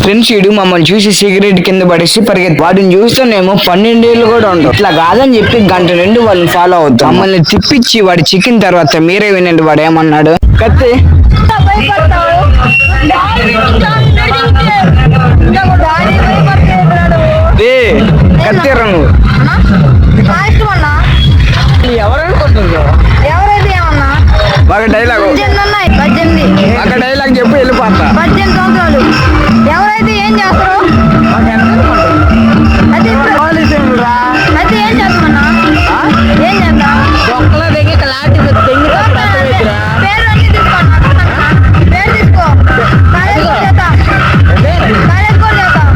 Friends ఈడు మమ్మల్ని చూసి సిగరెట్ కింద పడేసి పరిగెత్తి వాటిని చూస్తేనేమో 12 ఏళ్ళు కూడా ఉండవు. ఇట్లా కాదని చెప్పి గంట నుండి వాళ్ళని ఫాలో అవుతాం. మమ్మల్ని తిప్పించి వాడి చికెన్ తర్వాత మీరే వినండి వాడు ఏమన్నాడు. కత్తి కత్తి రంగు ఎవరనుకుంటున్నావు? ఒక డైలాగ్ ఒక డైలాగ్ చెప్పి వెళ్ళిపోతా. 18 సంవత్సరాలు ఎవరైతే ఏం చేస్తారో అయితే ఏం చేస్తామన్నా? ఏం చేద్దాం? పేరు అన్ని తీసుకోండి. పేరు తీసుకో. కాలేజ్ కూడా చేద్దాం. కాలేజ్ కూడా చేద్దాం.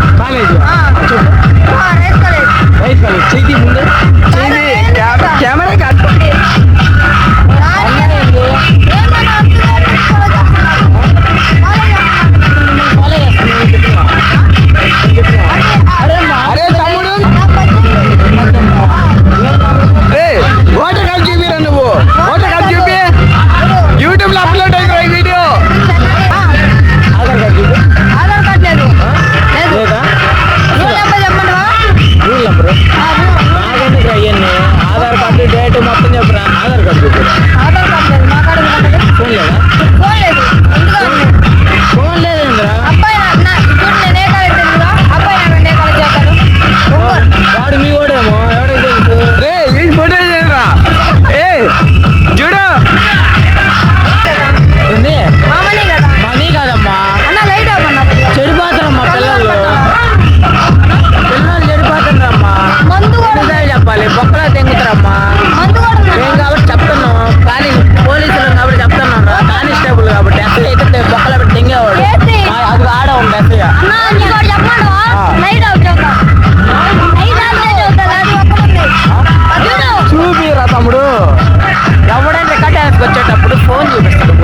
Rice college. కెమెరా కట్ అరే తమ్ముడు ఓటర్ కార్డు చూపిరా నువ్వు. ఓటర్ కార్డు చూపి యూట్యూబ్ లో అప్లోడ్ అయిపోయి ఈ వీడియో. ఆధార్ కార్డు లేదు. రూల్ నెంబర్ చెప్పండివా? Rule number Aadhaar card date మొత్తం చెప్పరా. ఆధార్ కార్డు చూపి. ఆధార్ కార్డు లేదు. మా కార్డు ఫోన్ లేదా? ఫోన్ లేదు. ఫోన్ లేదేంద్రా? అబ్బాయి ఇప్పుడు నేను ఏ కాలేజ్ తెలుసుగా? అబ్బాయి నాకు ఏ కాలేజ్ చేస్తాను? వాడు మీ వాడేమో ఎవడో తెలుసు. రే ఈ ఫోటో చేయరా. ఏ చూడు ఏంది? మామనే కదా. మనీ కాదమ్మా, అన్న లైట్ అవ్వన్నా. చెడిపోతారమ్మా పిల్లలు. పిల్లలు చెడిపోతారమ్మా. మందు కూడా నిజాలు చెప్పాలి, బొక్కలో తెంగుతారమ్మా. మందు కూడా ఏం కాబట్టి చెప్తున్నాం, కానీ పోలీసులు కాబట్టి చెప్తున్నాం రా. కానిస్టేబుల్ కాబట్టి ఎస్ఐ అయితే బొక్కలో పెట్టి తెంగేవాడు. అది ఆడ ఉంది ఎస్ఐ. అన్న నీకు ఒకటి చెప్పమంటావా? లైట్ ఆఫ్ చేస్తా. లైట్ ఆఫ్ చేసి చెప్తా. అది ఒక్కడుంది. అది చూడు. చూపిరా తమ్ముడు. ఎవడంటే కట్టేసుకొచ్చేటప్పుడు ఫోన్ చూపిస్తాడు.